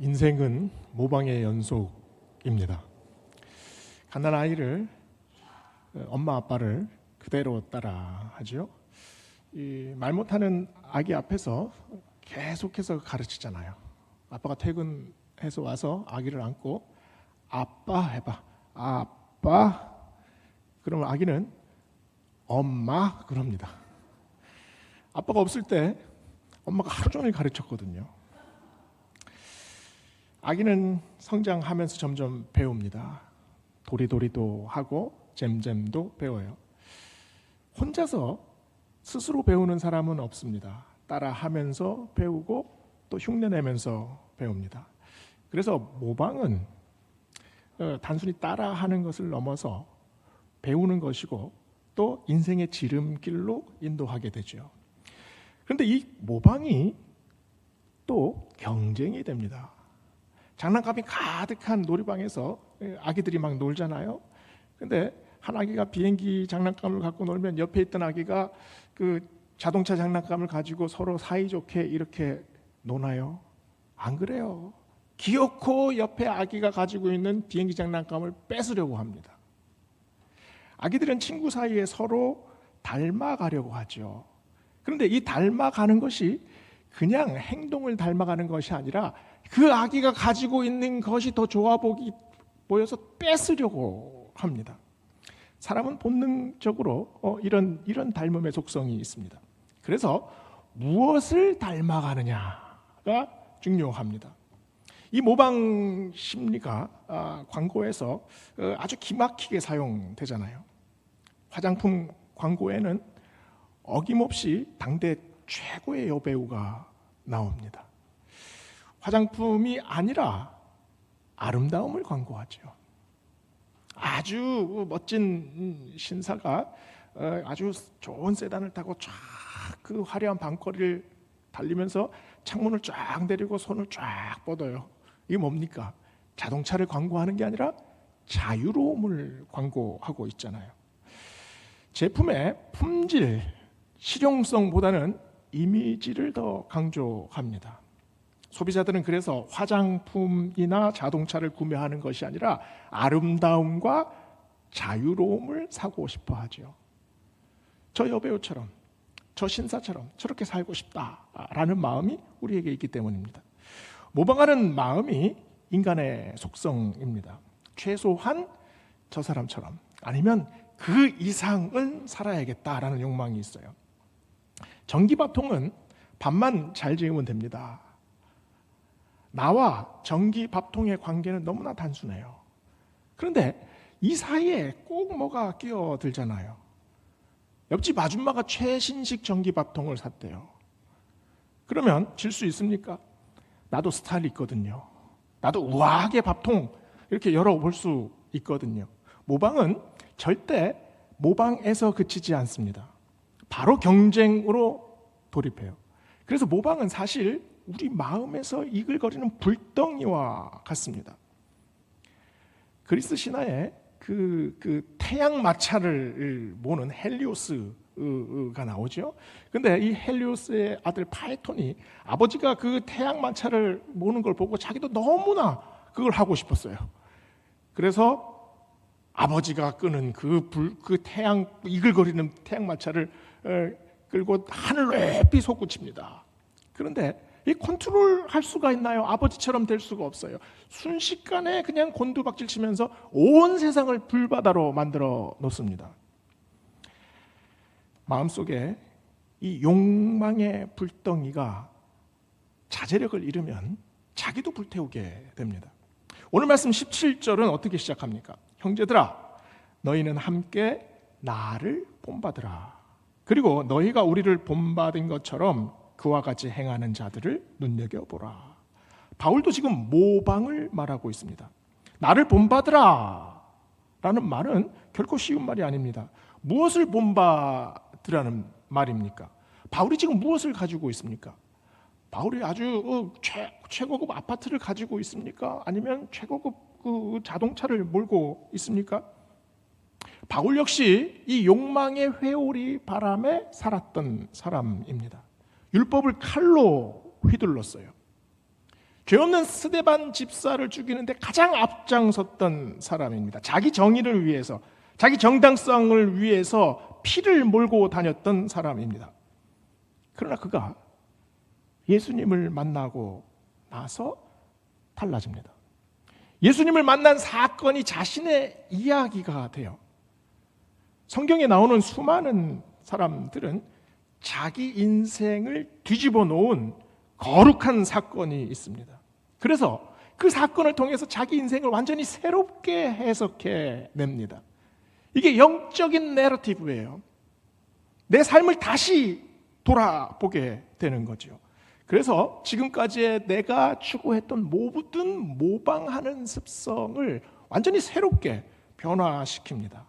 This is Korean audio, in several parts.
인생은 모방의 연속입니다. 갓난 아이를 엄마 아빠를 그대로 따라하죠. 말 못하는 아기 앞에서 계속해서 가르치잖아요. 아빠가 퇴근해서 와서 아기를 안고 아빠 해봐. 아빠. 그러면 아기는 엄마 그럽니다. 아빠가 없을 때 엄마가 하루 종일 가르쳤거든요. 아기는 성장하면서 점점 배웁니다. 도리도리도 하고 잼잼도 배워요. 혼자서 스스로 배우는 사람은 없습니다. 따라하면서 배우고 또 흉내내면서 배웁니다. 그래서 모방은 단순히 따라하는 것을 넘어서 배우는 것이고 또 인생의 지름길로 인도하게 되죠. 그런데 이 모방이 또 경쟁이 됩니다. 장난감이 가득한 놀이방에서 아기들이 막 놀잖아요. 근데 한 아기가 비행기 장난감을 갖고 놀면 옆에 있던 아기가 그 자동차 장난감을 가지고 서로 사이좋게 이렇게 노나요? 안 그래요. 기어코 옆에 아기가 가지고 있는 비행기 장난감을 뺏으려고 합니다. 아기들은 친구 사이에 서로 닮아가려고 하죠. 그런데 이 닮아가는 것이 그냥 행동을 닮아가는 것이 아니라 그 아기가 가지고 있는 것이 더 좋아 보여서 뺏으려고 합니다. 사람은 본능적으로 이런 닮음의 속성이 있습니다. 그래서 무엇을 닮아가느냐가 중요합니다. 이 모방 심리가 광고에서 아주 기막히게 사용되잖아요. 화장품 광고에는 어김없이 당대 최고의 여배우가 나옵니다. 화장품이 아니라 아름다움을 광고하죠. 아주 멋진 신사가 아주 좋은 세단을 타고 쫙 그 화려한 밤거리를 달리면서 창문을 쫙 내리고 손을 쫙 뻗어요. 이게 뭡니까? 자동차를 광고하는 게 아니라 자유로움을 광고하고 있잖아요. 제품의 품질, 실용성보다는 이미지를 더 강조합니다. 소비자들은 그래서 화장품이나 자동차를 구매하는 것이 아니라 아름다움과 자유로움을 사고 싶어 하죠. 저 여배우처럼, 저 신사처럼 저렇게 살고 싶다라는 마음이 우리에게 있기 때문입니다. 모방하는 마음이 인간의 속성입니다. 최소한 저 사람처럼 아니면 그 이상은 살아야겠다라는 욕망이 있어요. 전기밥통은 밥만 잘 지으면 됩니다. 나와 전기밥통의 관계는 너무나 단순해요. 그런데 이 사이에 꼭 뭐가 끼어들잖아요. 옆집 아줌마가 최신식 전기밥통을 샀대요. 그러면 질 수 있습니까? 나도 스타일이 있거든요. 나도 우아하게 밥통 이렇게 열어볼 수 있거든요. 모방은 절대 모방에서 그치지 않습니다. 바로 경쟁으로 돌입해요. 그래서 모방은 사실 우리 마음에서 이글거리는 불덩이와 같습니다. 그리스 신화에 그 태양 마차를 모는 헬리오스가 나오죠. 근데 이 헬리오스의 아들 파이톤이 아버지가 그 태양 마차를 모는 걸 보고 자기도 너무나 그걸 하고 싶었어요. 그래서 아버지가 끄는 그 태양 이글거리는 태양 마차를 끌고 하늘로 높이 솟구칩니다. 그런데 이 컨트롤할 수가 있나요? 아버지처럼 될 수가 없어요. 순식간에 그냥 곤두박질 치면서 온 세상을 불바다로 만들어 놓습니다. 마음속에 이 욕망의 불덩이가 자제력을 잃으면 자기도 불태우게 됩니다. 오늘 말씀 17절은 어떻게 시작합니까? 형제들아, 너희는 함께 나를 본받으라. 그리고 너희가 우리를 본받은 것처럼 그와 같이 행하는 자들을 눈여겨보라. 바울도 지금 모방을 말하고 있습니다. 나를 본받으라 라는 말은 결코 쉬운 말이 아닙니다. 무엇을 본받으라는 말입니까? 바울이 지금 무엇을 가지고 있습니까? 바울이 아주 최고급 아파트를 가지고 있습니까? 아니면 최고급 그 자동차를 몰고 있습니까? 바울 역시 이 욕망의 회오리 바람에 살았던 사람입니다. 율법을 칼로 휘둘렀어요. 죄 없는 스데반 집사를 죽이는데 가장 앞장섰던 사람입니다. 자기 정의를 위해서, 자기 정당성을 위해서 피를 몰고 다녔던 사람입니다. 그러나 그가 예수님을 만나고 나서 달라집니다. 예수님을 만난 사건이 자신의 이야기가 돼요. 성경에 나오는 수많은 사람들은 자기 인생을 뒤집어 놓은 거룩한 사건이 있습니다. 그래서 그 사건을 통해서 자기 인생을 완전히 새롭게 해석해 냅니다. 이게 영적인 내러티브예요. 내 삶을 다시 돌아보게 되는 거죠. 그래서 지금까지의 내가 추구했던 모든 모방하는 습성을 완전히 새롭게 변화시킵니다.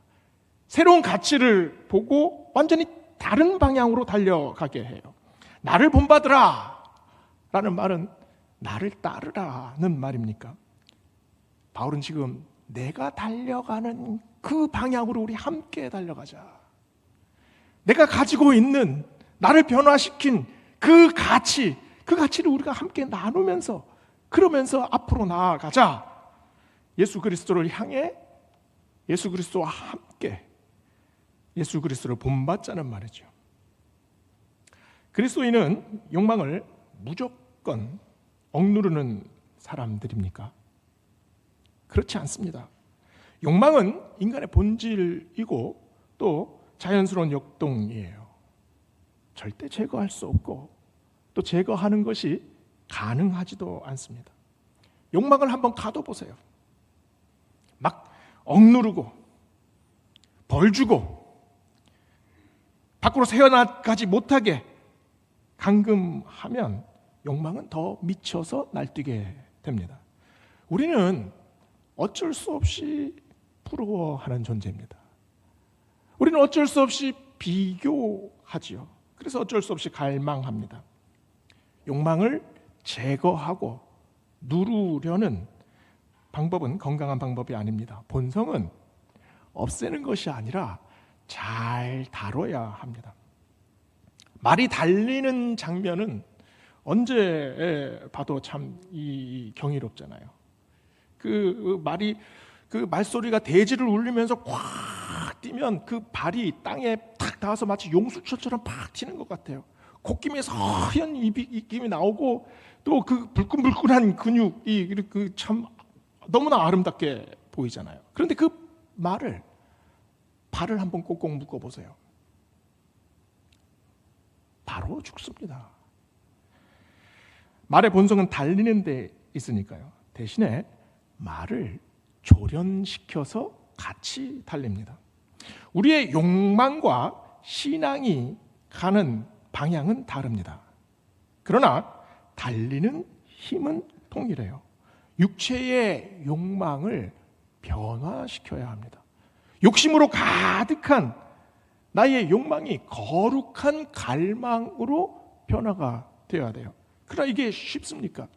새로운 가치를 보고 완전히 다른 방향으로 달려가게 해요. 나를 본받으라 라는 말은 나를 따르라는 말입니까? 바울은 지금 내가 달려가는 그 방향으로 우리 함께 달려가자. 내가 가지고 있는 나를 변화시킨 그 가치를 우리가 함께 나누면서 그러면서 앞으로 나아가자. 예수 그리스도를 향해 예수 그리스도와 함께 예수 그리스도를 본받자는 말이죠. 그리스도인은 욕망을 무조건 억누르는 사람들입니까? 그렇지 않습니다. 욕망은 인간의 본질이고 또 자연스러운 역동이에요. 절대 제거할 수 없고 또 제거하는 것이 가능하지도 않습니다. 욕망을 한번 가둬보세요. 막 억누르고 벌 주고 밖으로 새어나가지 못하게 감금하면 욕망은 더 미쳐서 날뛰게 됩니다. 우리는 어쩔 수 없이 부러워하는 존재입니다. 우리는 어쩔 수 없이 비교하지요. 그래서 어쩔 수 없이 갈망합니다. 욕망을 제거하고 누르려는 방법은 건강한 방법이 아닙니다. 본성은 없애는 것이 아니라 잘 다뤄야 합니다. 말이 달리는 장면은 언제 봐도 참 경이롭잖아요. 그 말소리가 대지를 울리면서 꽉 뛰면 그 발이 땅에 탁 닿아서 마치 용수철처럼 팍 튀는 것 같아요. 콧김에서 허연 입김이 나오고 또 그 불끈불끈한 근육이 참 너무나 아름답게 보이잖아요. 그런데 그 발을 한번 꼭꼭 묶어보세요. 바로 죽습니다. 말의 본성은 달리는 데 있으니까요. 대신에 말을 조련시켜서 같이 달립니다. 우리의 욕망과 신앙이 가는 방향은 다릅니다. 그러나 달리는 힘은 동일해요. 육체의 욕망을 변화시켜야 합니다. 욕심으로 가득한 나의 욕망이 거룩한 갈망으로 변화가 되어야 돼요. 그러나 이게 쉽습니까?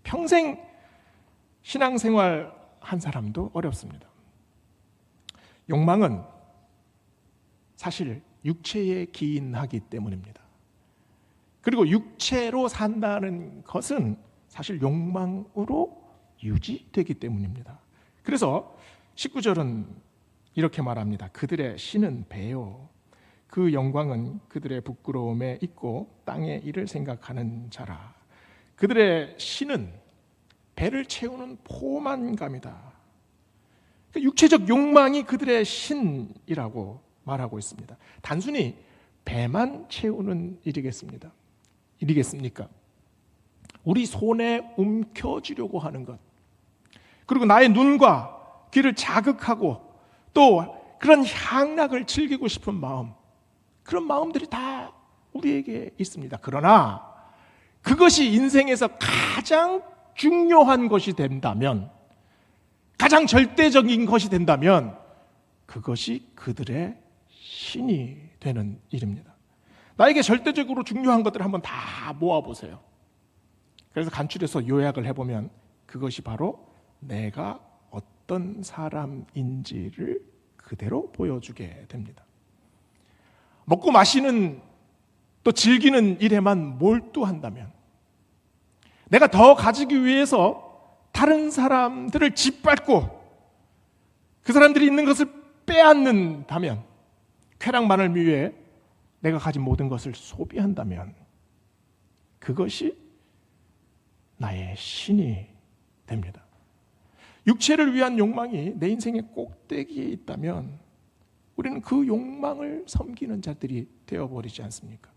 평생 신앙생활 한 사람도 어렵습니다. 욕망은 사실 육체에 기인하기 때문입니다. 그리고 육체로 산다는 것은 사실 욕망으로 유지되기 때문입니다. 그래서 19절은 이렇게 말합니다. 그들의 신은 배요. 그 영광은 그들의 부끄러움에 있고 땅의 일을 생각하는 자라. 그들의 신은 배를 채우는 포만감이다. 육체적 욕망이 그들의 신이라고 말하고 있습니다. 단순히 배만 채우는 일이겠습니까? 우리 손에 움켜쥐려고 하는 것, 그리고 나의 눈과 귀를 자극하고 또 그런 향락을 즐기고 싶은 마음, 그런 마음들이 다 우리에게 있습니다. 그러나 그것이 인생에서 가장 중요한 것이 된다면, 가장 절대적인 것이 된다면 그것이 그들의 신이 되는 일입니다. 나에게 절대적으로 중요한 것들을 한번 다 모아보세요. 그래서 간추려서 요약을 해보면 그것이 바로 내가 어떤 사람인지를 그대로 보여주게 됩니다. 먹고 마시는 또 즐기는 일에만 몰두한다면, 내가 더 가지기 위해서 다른 사람들을 짓밟고 그 사람들이 있는 것을 빼앗는다면, 쾌락만을 위해 내가 가진 모든 것을 소비한다면 그것이 나의 신이 됩니다. 육체를 위한 욕망이 내 인생의 꼭대기에 있다면 우리는 그 욕망을 섬기는 자들이 되어버리지 않습니까?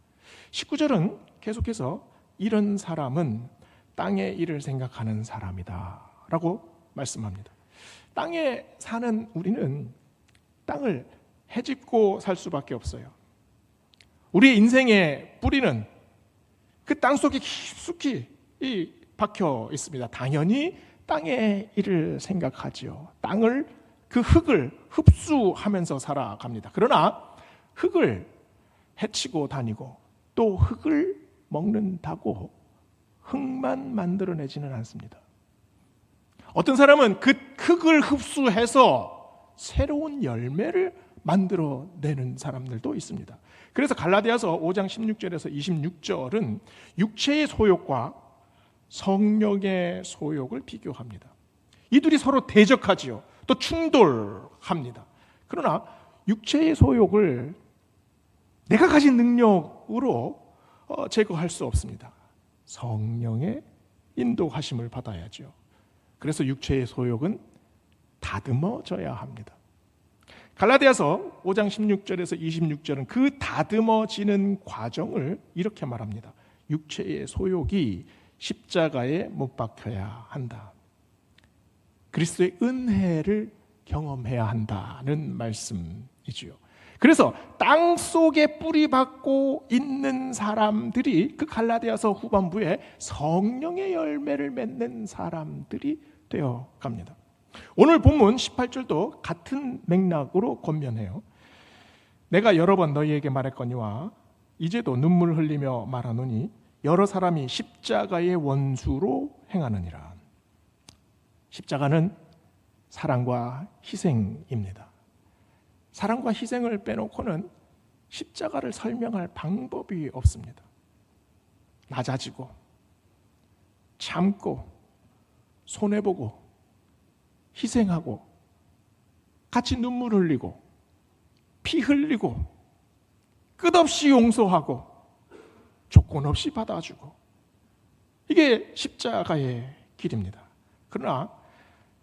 19절은 계속해서 이런 사람은 땅의 일을 생각하는 사람이다 라고 말씀합니다. 땅에 사는 우리는 땅을 헤집고 살 수밖에 없어요. 우리의 인생의 뿌리는 그 땅 속에 깊숙이 박혀 있습니다. 당연히 땅의 일을 생각하지요. 땅을, 그 흙을 흡수하면서 살아갑니다. 그러나 흙을 해치고 다니고 또 흙을 먹는다고 흙만 만들어내지는 않습니다. 어떤 사람은 그 흙을 흡수해서 새로운 열매를 만들어내는 사람들도 있습니다. 그래서 갈라디아서 5장 16절에서 26절은 육체의 소욕과 성령의 소욕을 비교합니다. 이 둘이 서로 대적하지요. 또 충돌합니다. 그러나 육체의 소욕을 내가 가진 능력으로 제거할 수 없습니다. 성령의 인도하심을 받아야죠. 그래서 육체의 소욕은 다듬어져야 합니다. 갈라디아서 5장 16절에서 26절은 그 다듬어지는 과정을 이렇게 말합니다. 육체의 소욕이 십자가에 못 박혀야 한다. 그리스도의 은혜를 경험해야 한다는 말씀이지요. 그래서 땅 속에 뿌리박고 있는 사람들이 그 갈라디아서 후반부에 성령의 열매를 맺는 사람들이 되어 갑니다. 오늘 본문 18절도 같은 맥락으로 권면해요. 내가 여러 번 너희에게 말했거니와 이제도 눈물 흘리며 말하노니 여러 사람이 십자가의 원수로 행하느니라. 십자가는 사랑과 희생입니다. 사랑과 희생을 빼놓고는 십자가를 설명할 방법이 없습니다. 낮아지고 참고 손해보고 희생하고 같이 눈물 흘리고 피 흘리고 끝없이 용서하고 조건 없이 받아주고, 이게 십자가의 길입니다. 그러나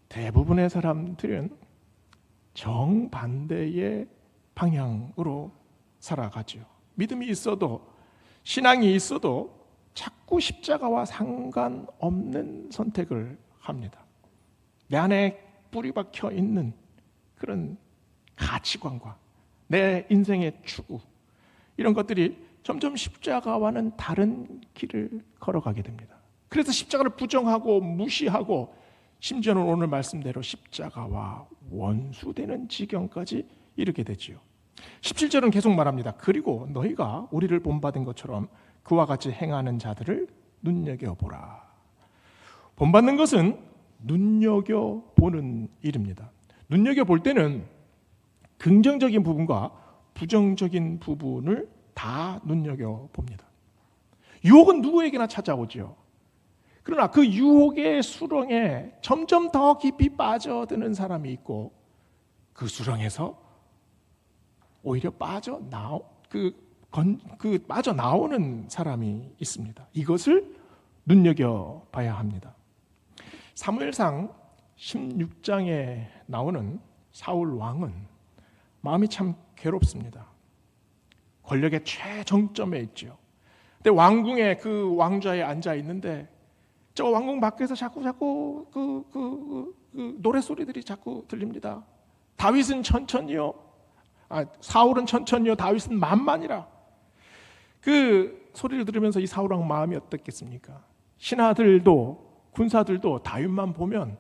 대부분의 사람들은 정반대의 방향으로 살아가죠. 믿음이 있어도 신앙이 있어도 자꾸 십자가와 상관없는 선택을 합니다. 내 안에 뿌리 박혀 있는 그런 가치관과 내 인생의 추구, 이런 것들이 점점 십자가와는 다른 길을 걸어가게 됩니다. 그래서 십자가를 부정하고 무시하고 심지어는 오늘 말씀대로 십자가와 원수되는 지경까지 이르게 되지요. 17절은 계속 말합니다. 그리고 너희가 우리를 본받은 것처럼 그와 같이 행하는 자들을 눈여겨보라. 본받는 것은 눈여겨보는 일입니다. 눈여겨볼 때는 긍정적인 부분과 부정적인 부분을 다 눈여겨봅니다. 유혹은 누구에게나 찾아오죠. 그러나 그 유혹의 수렁에 점점 더 깊이 빠져드는 사람이 있고, 그 수렁에서 오히려 빠져나오는 사람이 있습니다. 이것을 눈여겨봐야 합니다. 사무엘상 16장에 나오는 사울 왕은 마음이 참 괴롭습니다. 권력의 최정점에 있죠. 근데 왕궁에 그 왕좌에 앉아 있는데 저 왕궁 밖에서 자꾸 노래소리들이 자꾸 들립니다. 다윗은 천천히요, 사울은 천천히요, 다윗은 만만이라. 그 소리를 들으면서 이 사울 왕 마음이 어떻겠습니까? 신하들도 군사들도 다윗만 보면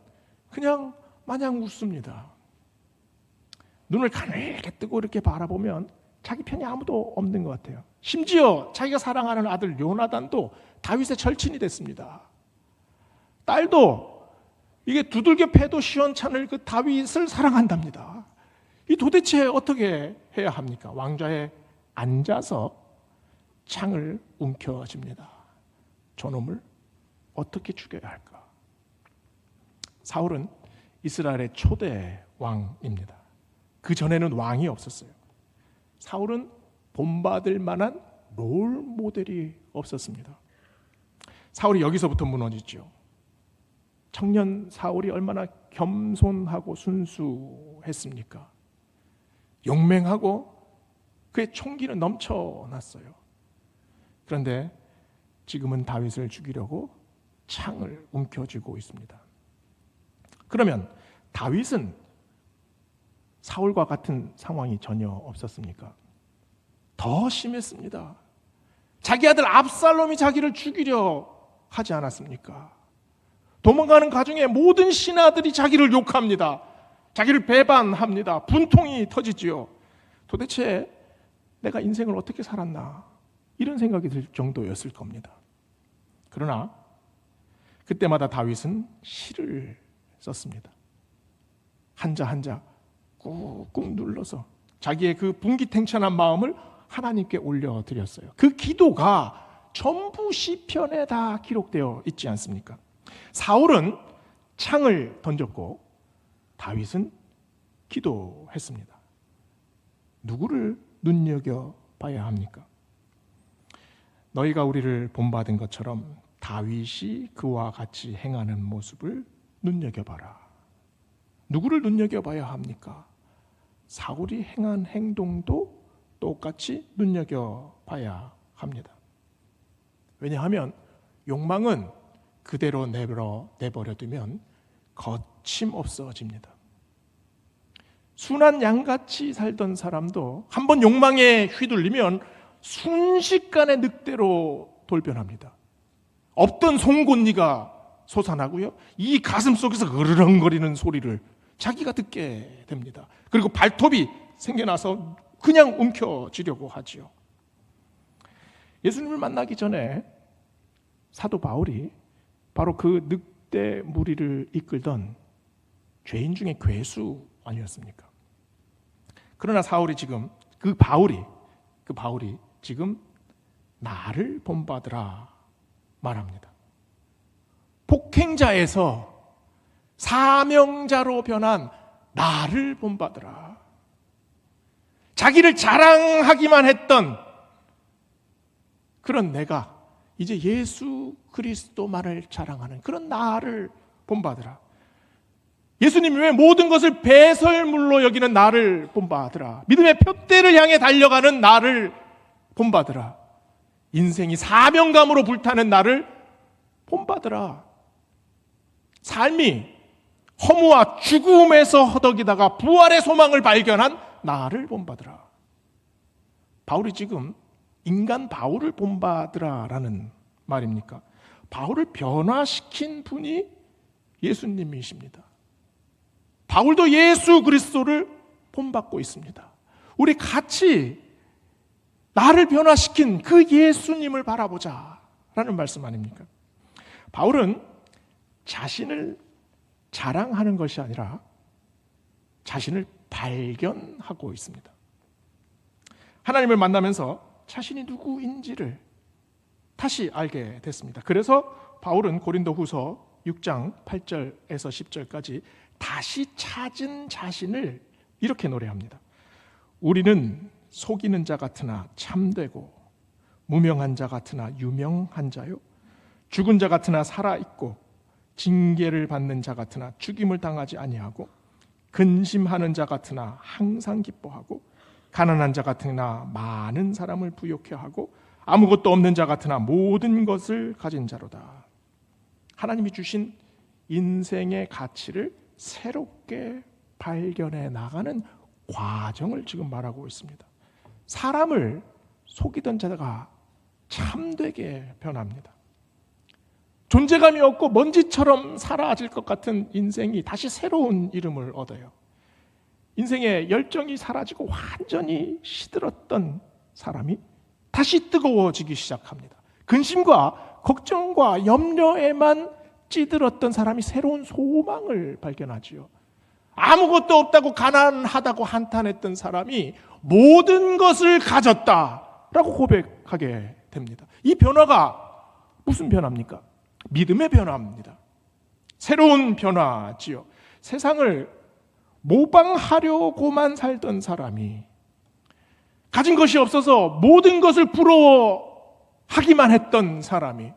그냥 마냥 웃습니다. 눈을 가늘게 뜨고 이렇게 바라보면 자기 편이 아무도 없는 것 같아요. 심지어 자기가 사랑하는 아들 요나단도 다윗의 절친이 됐습니다. 딸도 이게 두들겨 패도 시원찮을 그 다윗을 사랑한답니다. 이 도대체 어떻게 해야 합니까? 왕좌에 앉아서 창을 움켜쥡니다. 저놈을 어떻게 죽여야 할까? 사울은 이스라엘의 초대 왕입니다. 그 전에는 왕이 없었어요. 사울은 본받을 만한 롤 모델이 없었습니다. 사울이 여기서부터 무너지죠. 청년 사울이 얼마나 겸손하고 순수했습니까? 용맹하고 그의 총기는 넘쳐났어요. 그런데 지금은 다윗을 죽이려고 창을 움켜쥐고 있습니다. 그러면 다윗은 사울과 같은 상황이 전혀 없었습니까? 더 심했습니다. 자기 아들 압살롬이 자기를 죽이려 하지 않았습니까? 도망가는 가중에 모든 신하들이 자기를 욕합니다. 자기를 배반합니다. 분통이 터지지요. 도대체 내가 인생을 어떻게 살았나, 이런 생각이 들 정도였을 겁니다. 그러나 그때마다 다윗은 시를 썼습니다. 한자 한자 꾹꾹 눌러서 자기의 그 분기탱천한 마음을 하나님께 올려드렸어요. 그 기도가 전부 시편에 다 기록되어 있지 않습니까? 사울은 창을 던졌고 다윗은 기도했습니다. 누구를 눈여겨봐야 합니까? 너희가 우리를 본받은 것처럼 다윗이 그와 같이 행하는 모습을 눈여겨봐라. 누구를 눈여겨봐야 합니까? 사울이 행한 행동도 똑같이 눈여겨봐야 합니다. 왜냐하면 욕망은 그대로 내버려두면 거침없어집니다. 순한 양같이 살던 사람도 한번 욕망에 휘둘리면 순식간에 늑대로 돌변합니다. 없던 송곳니가 솟아나고요, 이 가슴 속에서 으르렁거리는 소리를 자기가 듣게 됩니다. 그리고 발톱이 생겨나서 그냥 움켜쥐려고 하지요. 예수님을 만나기 전에 사도 바울이 바로 그 늑대 무리를 이끌던 죄인 중에 괴수 아니었습니까? 그러나 사울이 지금 그 바울이 지금 나를 본받으라 말합니다. 폭행자에서 사명자로 변한 나를 본받으라. 자기를 자랑하기만 했던 그런 내가 이제 예수 그리스도만을 자랑하는 그런 나를 본받으라. 예수님이 왜 모든 것을 배설물로 여기는 나를 본받으라. 믿음의 표대를 향해 달려가는 나를 본받으라. 인생이 사명감으로 불타는 나를 본받으라. 삶이 허무와 죽음에서 허덕이다가 부활의 소망을 발견한 나를 본받으라. 바울이 지금 인간 바울을 본받으라라는 말입니까? 바울을 변화시킨 분이 예수님이십니다. 바울도 예수 그리스도를 본받고 있습니다. 우리 같이 나를 변화시킨 그 예수님을 바라보자 라는 말씀 아닙니까? 바울은 자신을 자랑하는 것이 아니라 자신을 발견하고 있습니다. 하나님을 만나면서 자신이 누구인지를 다시 알게 됐습니다. 그래서 바울은 고린도후서 6장 8절에서 10절까지 다시 찾은 자신을 이렇게 노래합니다. 우리는 속이는 자 같으나 참되고 무명한 자 같으나 유명한 자요, 죽은 자 같으나 살아있고 징계를 받는 자 같으나 죽임을 당하지 아니하고 근심하는 자 같으나 항상 기뻐하고 가난한 자 같으나 많은 사람을 부욕해 하고 아무것도 없는 자 같으나 모든 것을 가진 자로다. 하나님이 주신 인생의 가치를 새롭게 발견해 나가는 과정을 지금 말하고 있습니다. 사람을 속이던 자가 참되게 변합니다. 존재감이 없고 먼지처럼 사라질 것 같은 인생이 다시 새로운 이름을 얻어요. 인생의 열정이 사라지고 완전히 시들었던 사람이 다시 뜨거워지기 시작합니다. 근심과 걱정과 염려에만 찌들었던 사람이 새로운 소망을 발견하지요. 아무것도 없다고 가난하다고 한탄했던 사람이 모든 것을 가졌다라고 고백하게 됩니다. 이 변화가 무슨 변화입니까? 믿음의 변화입니다. 새로운 변화지요. 세상을 모방하려고만 살던 사람이, 가진 것이 없어서 모든 것을 부러워하기만 했던 사람이,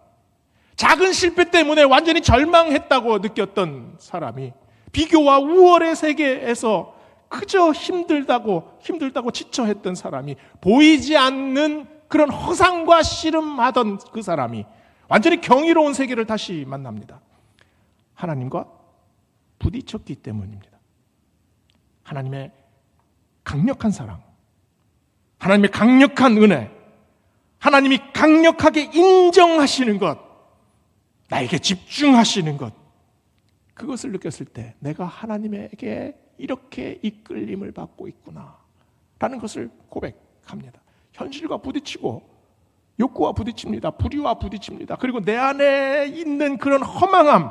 작은 실패 때문에 완전히 절망했다고 느꼈던 사람이, 비교와 우월의 세계에서 그저 힘들다고 지쳐했던 사람이, 보이지 않는 그런 허상과 씨름하던 그 사람이 완전히 경이로운 세계를 다시 만납니다. 하나님과 부딪혔기 때문입니다. 하나님의 강력한 사랑, 하나님의 강력한 은혜, 하나님이 강력하게 인정하시는 것, 나에게 집중하시는 것, 그것을 느꼈을 때 내가 하나님에게 이렇게 이끌림을 받고 있구나 라는 것을 고백합니다. 현실과 부딪히고 욕구와 부딪힙니다. 불의와 부딪힙니다. 그리고 내 안에 있는 그런 허망함,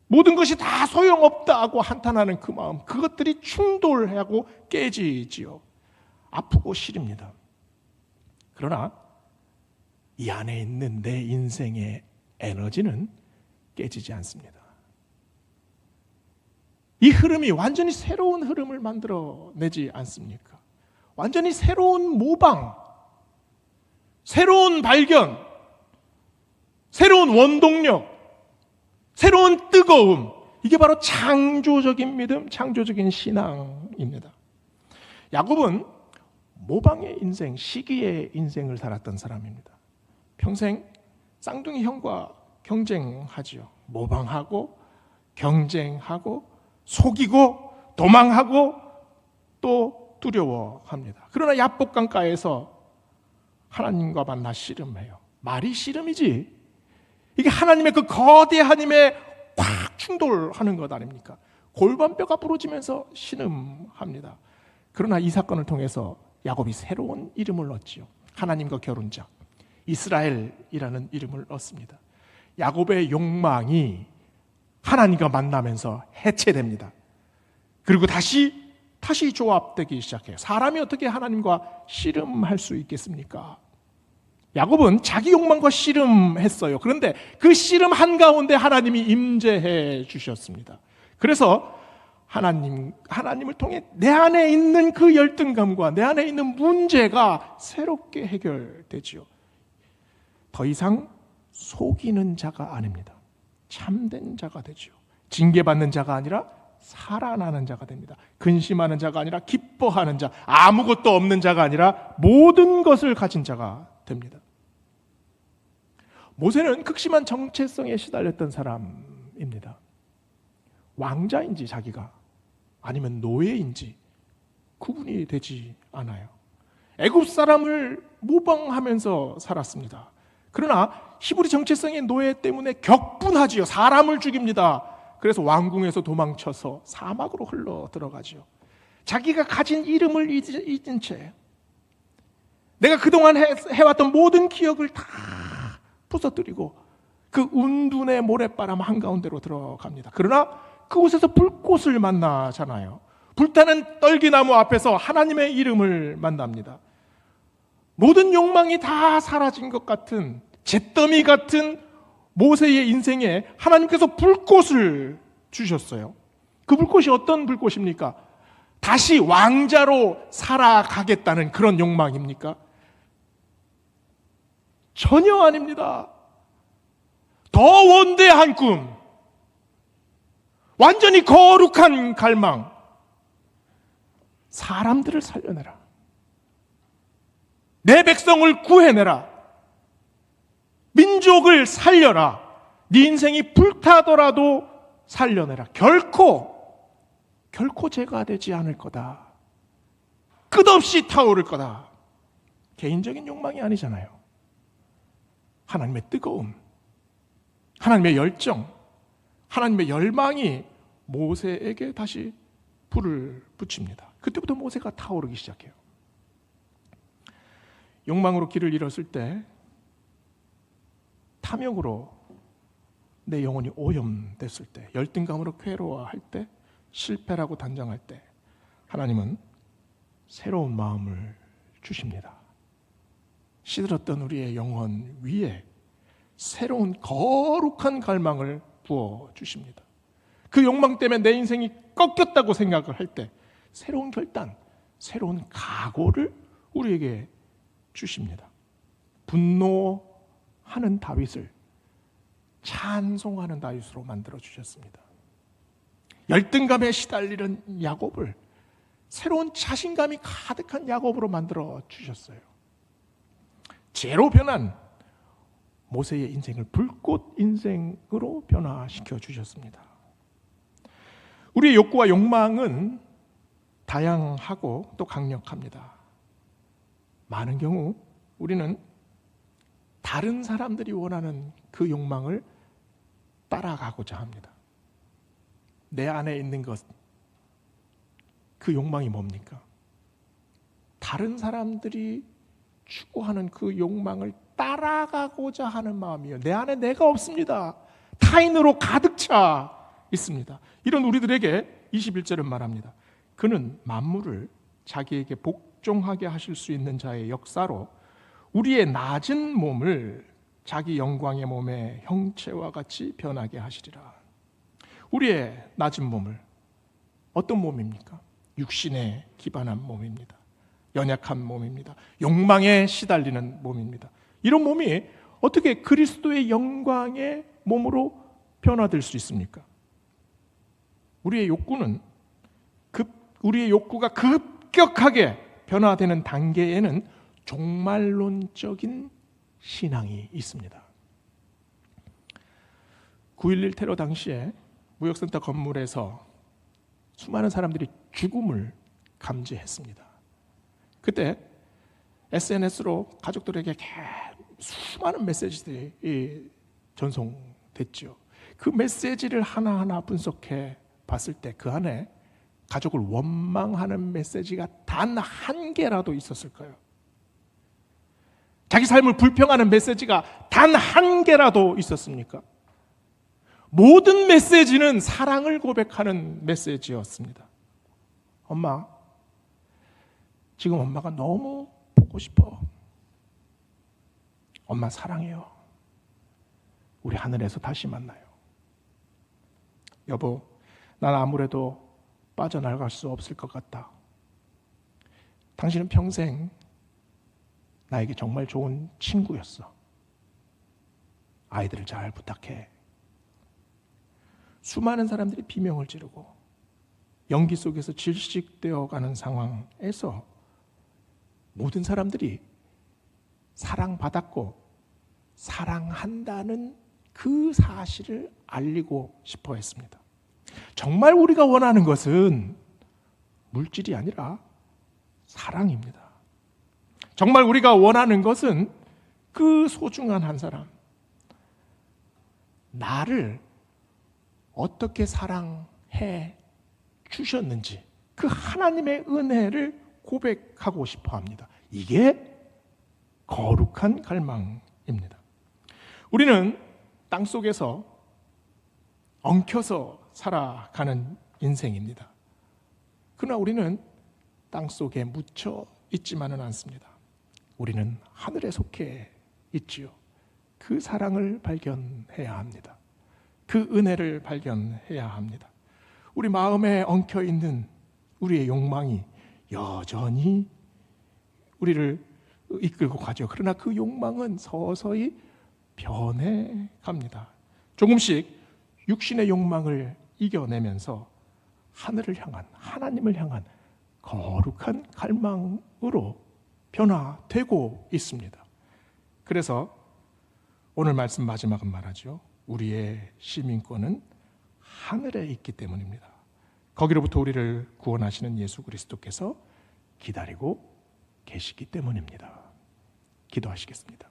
모든 것이 다 소용없다고 한탄하는 그 마음, 그것들이 충돌하고 깨지지요. 아프고 시립니다. 그러나 이 안에 있는 내 인생의 에너지는 깨지지 않습니다. 이 흐름이 완전히 새로운 흐름을 만들어내지 않습니까? 완전히 새로운 모방, 새로운 발견, 새로운 원동력, 새로운 뜨거움, 이게 바로 창조적인 믿음, 창조적인 신앙입니다. 야곱은 모방의 인생, 시기의 인생을 살았던 사람입니다. 평생 쌍둥이 형과 경쟁하지요. 모방하고 경쟁하고 속이고 도망하고 또 두려워합니다. 그러나 야복강가에서 하나님과 만나 씨름해요. 말이 씨름이지, 이게 하나님의 그 거대한 힘에 꽉 충돌하는 것 아닙니까? 골반뼈가 부러지면서 신음합니다. 그러나 이 사건을 통해서 야곱이 새로운 이름을 얻지요. 하나님과 결혼자, 이스라엘이라는 이름을 얻습니다. 야곱의 욕망이 하나님과 만나면서 해체됩니다. 그리고 다시 조합되기 시작해요. 사람이 어떻게 하나님과 씨름할 수 있겠습니까? 야곱은 자기 욕망과 씨름했어요. 그런데 그 씨름 한가운데 하나님이 임재해 주셨습니다. 그래서 하나님을 통해 내 안에 있는 그 열등감과 내 안에 있는 문제가 새롭게 해결되지요. 더 이상 속이는 자가 아닙니다. 참된 자가 되지요. 징계받는 자가 아니라 살아나는 자가 됩니다. 근심하는 자가 아니라 기뻐하는 자, 아무것도 없는 자가 아니라 모든 것을 가진 자가 됩니다. 모세는 극심한 정체성에 시달렸던 사람입니다. 왕자인지 자기가 아니면 노예인지 구분이 되지 않아요. 애굽 사람을 모방하면서 살았습니다. 그러나 히브리 정체성의 노예 때문에 격분하지요. 사람을 죽입니다. 그래서 왕궁에서 도망쳐서 사막으로 흘러 들어가지요. 자기가 가진 이름을 잊은 채 내가 그동안 해왔던 모든 기억을 다 부서뜨리고 그 운둔의 모래바람 한가운데로 들어갑니다. 그러나 그곳에서 불꽃을 만나잖아요. 불타는 떨기나무 앞에서 하나님의 이름을 만납니다. 모든 욕망이 다 사라진 것 같은, 잿더미 같은 모세의 인생에 하나님께서 불꽃을 주셨어요. 그 불꽃이 어떤 불꽃입니까? 다시 왕자로 살아가겠다는 그런 욕망입니까? 전혀 아닙니다. 더 원대한 꿈, 완전히 거룩한 갈망, 사람들을 살려내라, 내 백성을 구해내라, 민족을 살려라, 네 인생이 불타더라도 살려내라, 결코 죄가 되지 않을 거다, 끝없이 타오를 거다. 개인적인 욕망이 아니잖아요. 하나님의 뜨거움, 하나님의 열정, 하나님의 열망이 모세에게 다시 불을 붙입니다. 그때부터 모세가 타오르기 시작해요. 욕망으로 길을 잃었을 때, 탐욕으로 내 영혼이 오염됐을 때, 열등감으로 괴로워할 때, 실패라고 단정할 때 하나님은 새로운 마음을 주십니다. 시들었던 우리의 영혼 위에 새로운 거룩한 갈망을 부어주십니다. 그 욕망 때문에 내 인생이 꺾였다고 생각을 할 때 새로운 결단, 새로운 각오를 우리에게 주십니다. 분노하는 다윗을 찬송하는 다윗으로 만들어 주셨습니다. 열등감에 시달리는 야곱을 새로운 자신감이 가득한 야곱으로 만들어 주셨어요. 죄로 변한 모세의 인생을 불꽃 인생으로 변화시켜 주셨습니다. 우리의 욕구와 욕망은 다양하고 또 강력합니다. 많은 경우 우리는 다른 사람들이 원하는 그 욕망을 따라가고자 합니다. 내 안에 있는 것, 그 욕망이 뭡니까? 다른 사람들이 추구하는 그 욕망을 따라가고자 하는 마음이요. 내 안에 내가 없습니다. 타인으로 가득 차 있습니다. 이런 우리들에게 21절은 말합니다. 그는 만물을 자기에게 복종하게 하실 수 있는 자의 역사로 우리의 낮은 몸을 자기 영광의 몸의 형체와 같이 변하게 하시리라. 우리의 낮은 몸을, 어떤 몸입니까? 육신에 기반한 몸입니다. 연약한 몸입니다. 욕망에 시달리는 몸입니다. 이런 몸이 어떻게 그리스도의 영광의 몸으로 변화될 수 있습니까? 우리의 욕구가 급격하게 변화되는 단계에는 종말론적인 신앙이 있습니다. 9.11 테러 당시에 무역센터 건물에서 수많은 사람들이 죽음을 감지했습니다. 그때 SNS로 가족들에게 수많은 메시지들이 전송됐죠. 그 메시지를 하나하나 분석해 봤을 때 그 안에 가족을 원망하는 메시지가 단 한 개라도 있었을까요? 자기 삶을 불평하는 메시지가 단 한 개라도 있었습니까? 모든 메시지는 사랑을 고백하는 메시지였습니다. 엄마, 지금 엄마가 너무 보고 싶어. 엄마 사랑해요. 우리 하늘에서 다시 만나요. 여보, 난 아무래도 빠져나갈 수 없을 것 같다. 당신은 평생 나에게 정말 좋은 친구였어. 아이들을 잘 부탁해. 수많은 사람들이 비명을 지르고 연기 속에서 질식되어 가는 상황에서 모든 사람들이 사랑받았고 사랑한다는 그 사실을 알리고 싶어 했습니다. 정말 우리가 원하는 것은 물질이 아니라 사랑입니다. 정말 우리가 원하는 것은 그 소중한 한 사람, 나를 어떻게 사랑해 주셨는지 그 하나님의 은혜를 고백하고 싶어 합니다. 이게 거룩한 갈망입니다. 우리는 땅속에서 엉켜서 살아가는 인생입니다. 그러나 우리는 땅속에 묻혀 있지만은 않습니다. 우리는 하늘에 속해 있지요. 그 사랑을 발견해야 합니다. 그 은혜를 발견해야 합니다. 우리 마음에 엉켜 있는 우리의 욕망이 여전히 우리를 이끌고 가죠. 그러나 그 욕망은 서서히 변해갑니다. 조금씩 육신의 욕망을 이겨내면서 하늘을 향한, 하나님을 향한 거룩한 갈망으로 변화되고 있습니다. 그래서 오늘 말씀 마지막은 말하죠. 우리의 시민권은 하늘에 있기 때문입니다. 거기로부터 우리를 구원하시는 예수 그리스도께서 기다리고 계시기 때문입니다. 기도하시겠습니다.